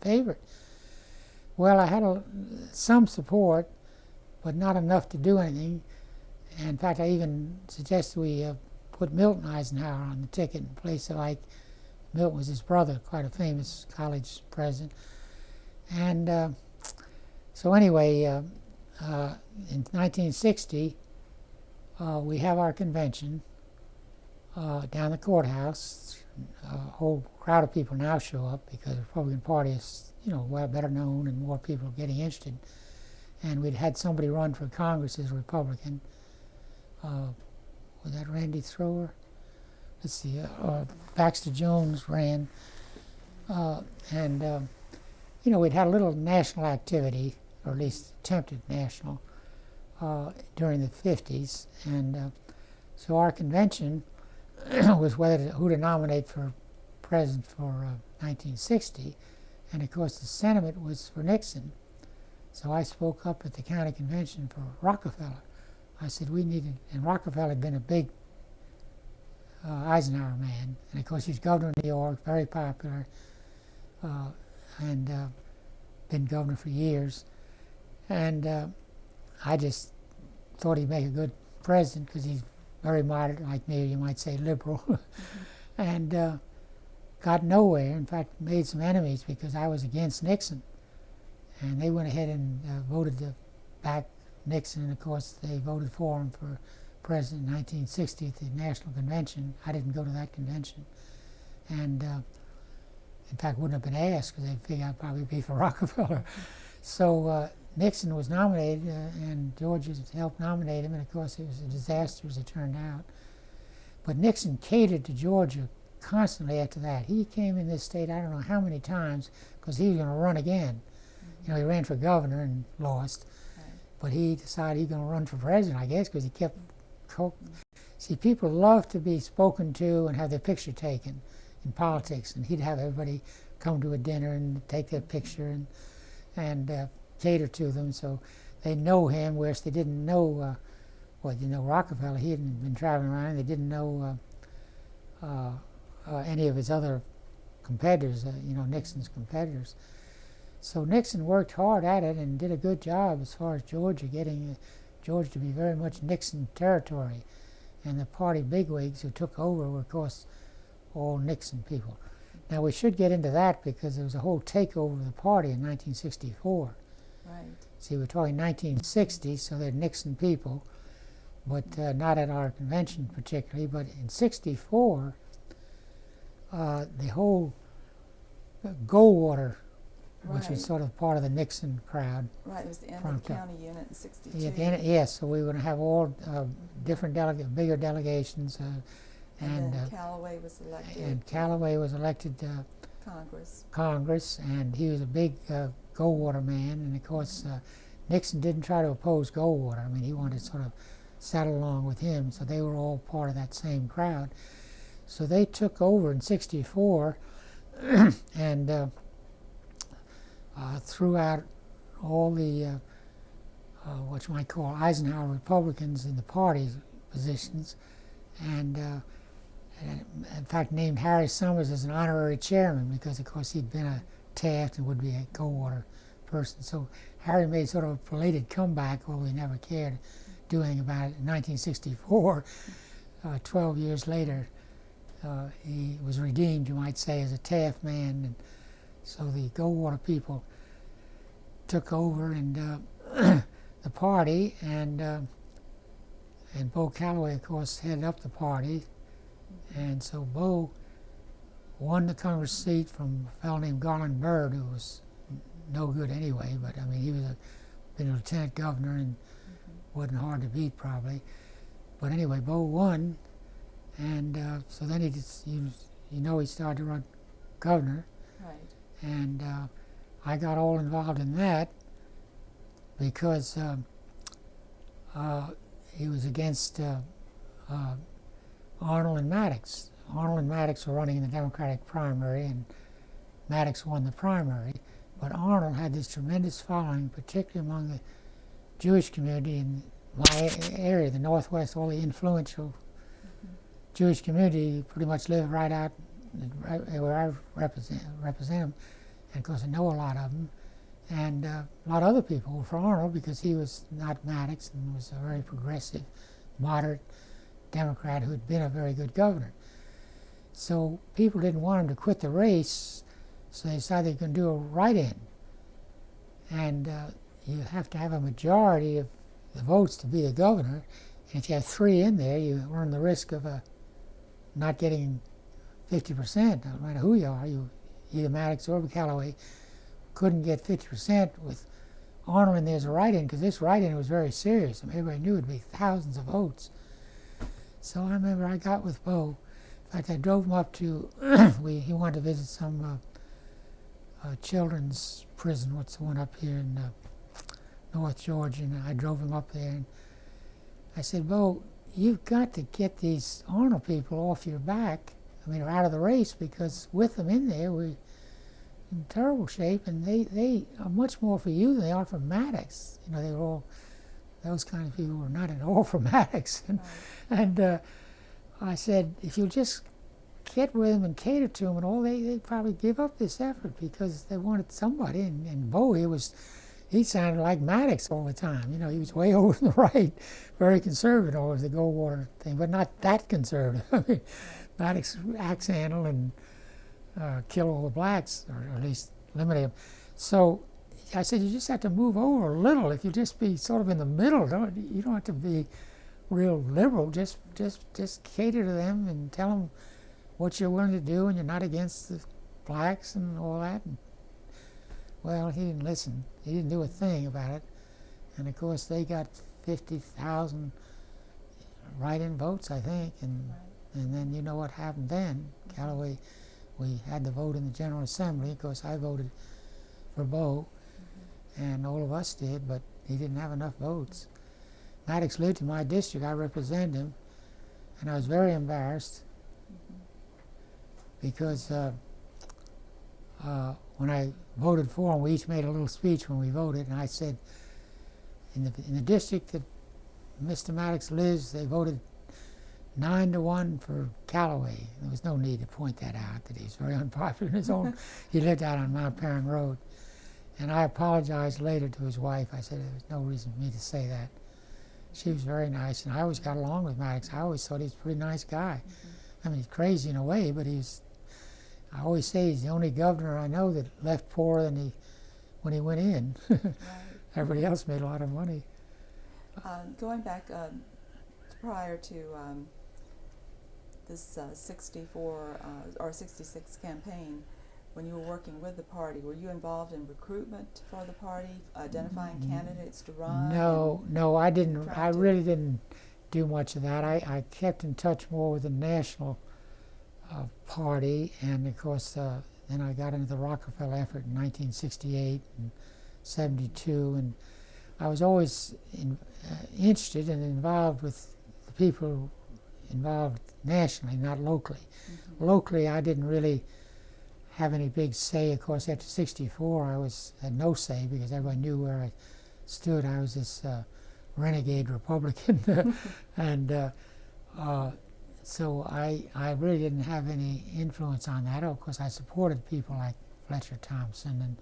favorite. Well, I had some support, but not enough to do anything. And in fact, I even suggested we put Milton Eisenhower on the ticket in place of Ike. Milton was his brother, quite a famous college president. And so anyway, in 1960, we have our convention down the courthouse. A whole crowd of people now show up because the Republican Party is, well better known and more people are getting interested. And we'd had somebody run for Congress as a Republican. Was that Randy Thrower? Let's see, Baxter Jones ran. We'd had a little national activity, or at least attempted national, during the 50s. And so our convention was who to nominate for president for 1960. And of course the sentiment was for Nixon. So I spoke up at the county convention for Rockefeller. I said we needed, and Rockefeller had been a big Eisenhower man, and of course he's governor of New York, very popular, and been governor for years. And I just thought he'd make a good president because he's very moderate, like me, you might say liberal, and got nowhere. In fact, made some enemies because I was against Nixon. And they went ahead and voted to back Nixon, and of course they voted for him for president in 1960 at the National Convention. I didn't go to that convention, and in fact wouldn't have been asked because they figured I'd probably be for Rockefeller. So Nixon was nominated, and Georgia helped nominate him, and of course it was a disaster as it turned out. But Nixon catered to Georgia constantly after that. He came in this state I don't know how many times because he was going to run again. He ran for governor and lost, but he decided he was going to run for president, I guess, because he kept... See, people love to be spoken to and have their picture taken in politics, and he'd have everybody come to a dinner and take their picture, and cater to them, so they know him, whereas they didn't know, Rockefeller. He hadn't been traveling around. They didn't know any of his other competitors, Nixon's competitors. So Nixon worked hard at it and did a good job as far as Georgia, getting Georgia to be very much Nixon territory. And the party bigwigs who took over were, of course, all Nixon people. Now, we should get into that because there was a whole takeover of the party in 1964. Right. See, we're talking 1960, so they're Nixon people, but not at our convention particularly. But in 64, the whole Goldwater, which was sort of part of the Nixon crowd. Right, it was the end of the county unit in 62. Yeah, yes, so we were going to have all different bigger delegations. And then Callaway was elected. And Callaway was elected Congress, and he was a big Goldwater man. And of course, Nixon didn't try to oppose Goldwater. I mean, he wanted to sort of settle along with him, so they were all part of that same crowd. So they took over in 64 and threw out all the what you might call Eisenhower Republicans in the party positions, and in fact named Harry Summers as an honorary chairman because, of course, he'd been a Taft and would be a Goldwater person. So Harry made sort of a belated comeback, although he never cared to do anything about it. In 1964, 12 years later, he was redeemed, you might say, as a Taft man, and so the Goldwater people took over and the party, and Bo Callaway, of course, headed up the party, and so Bo won the Congress seat from a fellow named Garland Byrd, who was no good anyway, but I mean, he was been a lieutenant governor and wasn't hard to beat probably. But anyway, Bo won, and so then he started to run governor. Right. And I got all involved in that because he was against Arnold and Maddox. Arnold and Maddox were running in the Democratic primary, and Maddox won the primary. But Arnold had this tremendous following, particularly among the Jewish community in my area, the Northwest. All the influential Jewish community pretty much lived right out where I represent them. And of course I know a lot of them. And a lot of other people were for Arnold because he was not Maddox and was a very progressive, moderate Democrat who had been a very good governor. So people didn't want him to quit the race, so they decided they could do a write-in. And you have to have a majority of the votes to be the governor. And if you have 3 in there, you run the risk of not getting 50%, no matter who you are. You, either Maddox or Callaway, couldn't get 50% with Arnold in there as a write-in, because this write-in was very serious. I mean, everybody knew it would be thousands of votes. So I remember I got with Bo. In fact, I drove him up to, he wanted to visit some children's prison, what's the one up here in North Georgia, and I drove him up there. And I said, Bo, you've got to get these Arnold people off your back, or out of the race, because with them in there, we're in terrible shape, and they are much more for you than they are for Maddox. They were all, those kind of people were not at all for Maddox. And I said, if you'll just get with them and cater to them and all, they'd probably give up this effort because they wanted somebody. And Bo, he sounded like Maddox all the time. He was way over to the right, very conservative over the Goldwater thing, but not that conservative. I mean, Maddox axe handle and kill all the blacks, or at least eliminate them. So I said, you just have to move over a little. If you just be sort of in the middle, you don't have to be real liberal. Just cater to them and tell them what you're willing to do, and you're not against the blacks and all that. And, well, he didn't listen. He didn't do a thing about it. And of course, they got 50,000 write-in votes, I think. And then you know what happened then. Callaway, we had the vote in the General Assembly. Of course, I voted for Bo, and all of us did, but he didn't have enough votes. Maddox lived in my district. I represented him, and I was very embarrassed because when I voted for him, we each made a little speech when we voted, and I said, in the district that Mr. Maddox lives, they voted 9-1 for Callaway. There was no need to point that out, that he's very unpopular in his own. He lived out on Mount Perrin Road. And I apologized later to his wife. I said there was no reason for me to say that. She was very nice, and I always got along with Maddox. I always thought he was a pretty nice guy. I mean, he's crazy in a way, but I always say he's the only governor I know that left poorer than when he went in. Right. Everybody else made a lot of money. Going back prior to this 64 or 66 campaign, when you were working with the party, were you involved in recruitment for the party, identifying candidates to run? No, I didn't. I really didn't do much of that. I kept in touch more with the national party, and of course, then I got into the Rockefeller effort in 1968 and 72, and I was always interested and involved with the people involved nationally, not locally. Locally, I didn't really have any big say. Of course, after 64, I had no say because everybody knew where I stood. I was this renegade Republican, and so I really didn't have any influence on that. Of course, I supported people like Fletcher Thompson and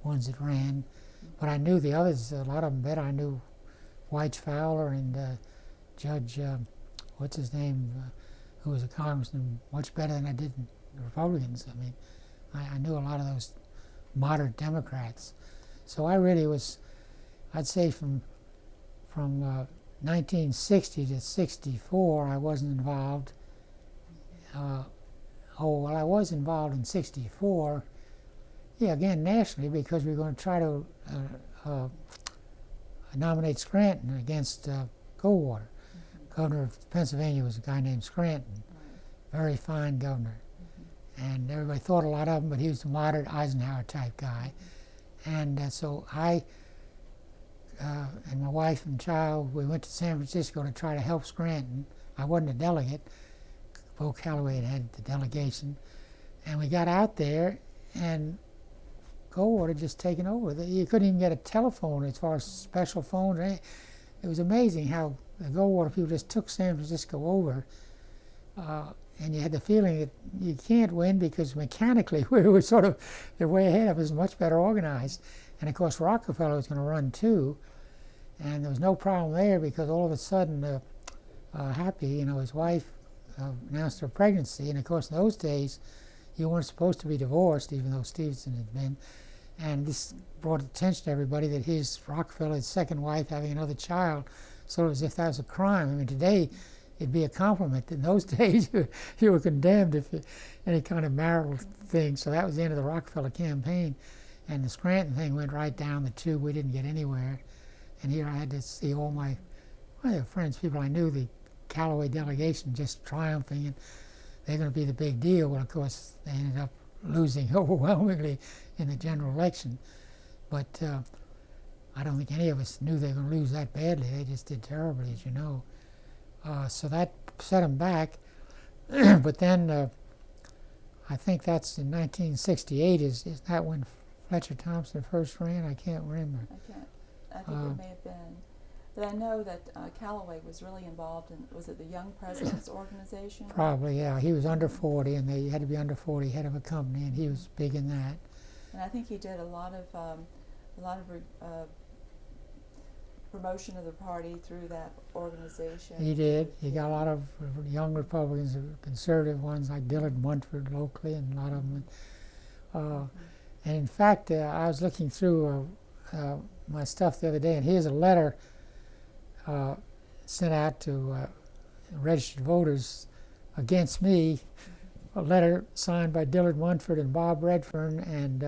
ones that ran, but I knew the others, a lot of them better. I knew White Fowler and Judge, what's his name, who was a congressman, much better than I did the Republicans. I mean, I knew a lot of those moderate Democrats. So I really was, I'd say from 1960 to 64, I wasn't involved. Well, I was involved in 64, yeah, again, nationally, because we were going to try to nominate Scranton against Goldwater. Governor of Pennsylvania was a guy named Scranton, very fine governor. And everybody thought a lot of him, but he was a moderate Eisenhower type guy. And so I and my wife and child, we went to San Francisco to try to help Scranton. I wasn't a delegate. Bo Callaway had the delegation. And we got out there, and Goldwater just taken over. You couldn't even get a telephone as far as special phones. It was amazing how the Goldwater people just took San Francisco over. And you had the feeling that you can't win because mechanically we were sort of, they're way ahead of us, much better organized. And of course Rockefeller was going to run too. And there was no problem there because all of a sudden Happy, his wife announced her pregnancy. And of course in those days you weren't supposed to be divorced, even though Stevenson had been. And this brought attention to everybody that Rockefeller's second wife having another child, sort of as if that was a crime. I mean, today it'd be a compliment. In those days, you were condemned if any kind of marital thing. So that was the end of the Rockefeller campaign. And the Scranton thing went right down the tube. We didn't get anywhere. And here I had to see all my friends, people I knew, the Callaway delegation just triumphing, and they're going to be the big deal. Well, of course, they ended up losing overwhelmingly in the general election. But I don't think any of us knew they were going to lose that badly. They just did terribly, as you know. So that set them back. But then I think that's in 1968. Is that when Fletcher Thompson first ran? I can't remember. I think it may have been. But I know that Callaway was really involved in, was it the Young Presidents Organization? Probably, yeah. He was under 40, and they had to be under 40, head of a company, and he was big in that. And I think he did a lot of promotion of the party through that organization. He did. He got a lot of young Republicans, conservative ones like Dillard Munford locally, and a lot of them. And in fact, I was looking through my stuff the other day, and here's a letter sent out to registered voters against me, a letter signed by Dillard Munford and Bob Redfern and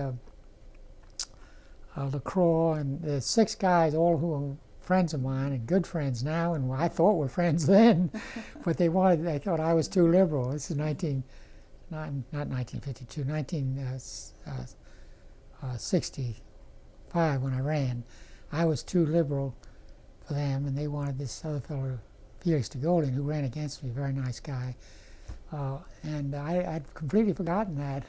LaCroix, and there's 6 guys, all who are friends of mine and good friends now, and I thought were friends then, but they thought I was too liberal. This is not 1952, 1965 when I ran. I was too liberal for them, and they wanted this other fellow, Felix de Golden, who ran against me, very nice guy. And I'd completely forgotten that.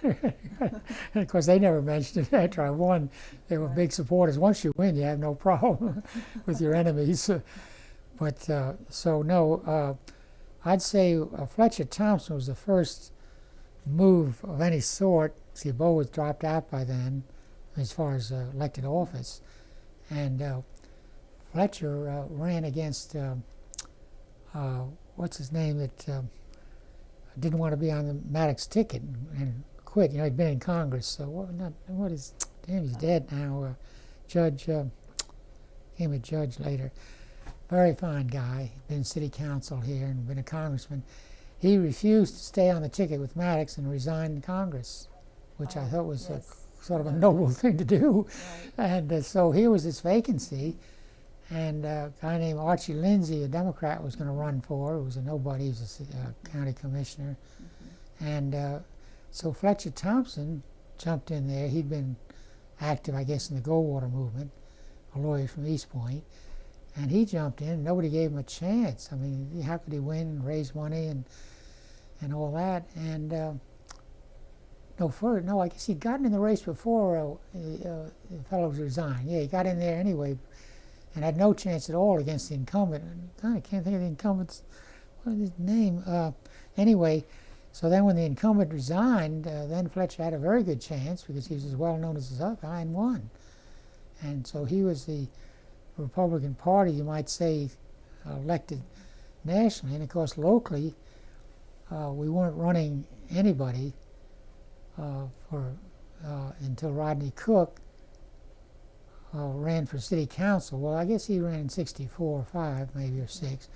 And of course, they never mentioned it after I won. They were big supporters. Once you win, you have no problem with your enemies. But so no, I'd say Fletcher Thompson was the first move of any sort. See, Bo was dropped out by then, as far as elected office, and Fletcher ran against what's his name that didn't want to be on the Maddox ticket and quit. You know, he'd been in Congress. So what is? Damn, he's dead now. Judge became a judge later. Very fine guy. Been city council here and been a congressman. He refused to stay on the ticket with Maddox and resigned Congress, which I thought was sort of a noble thing to do. Right. And so here was this vacancy, and a guy named Archie Lindsay, a Democrat, was going to run for it. It was a nobody. He was a county commissioner. And so Fletcher Thompson jumped in there. He'd been active, I guess, in the Goldwater movement, a lawyer from East Point. And he jumped in. Nobody gave him a chance. I mean, how could he win and raise money and all that? And no, I guess he'd gotten in the race before the fellows resigned. Yeah, he got in there anyway and had no chance at all against the incumbent. God, I can't think of the incumbent's what is his name. Anyway, so then when the incumbent resigned, then Fletcher had a very good chance because he was as well known as this other guy and won. And so he was the Republican Party, you might say, elected nationally. And of course, locally, we weren't running anybody until Rodney Cook ran for city council. Well, I guess he ran in 64 or 5, maybe, or 6.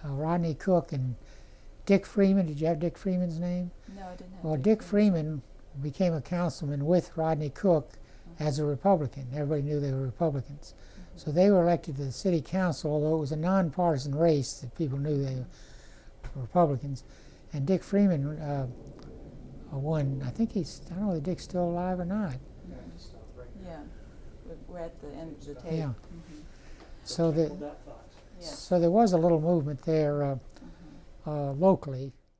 Rodney Cook and Dick Freeman. Did you have Dick Freeman's name? No, I didn't have. Well, Dick Freeman became a councilman with Rodney Cook as a Republican. Everybody knew they were Republicans. So they were elected to the city council, although it was a nonpartisan race that people knew they were Republicans. And Dick Freeman won. I think I don't know whether Dick's still alive or not. Yeah, we're at the end of the tape. Yeah. So there was a little movement there locally.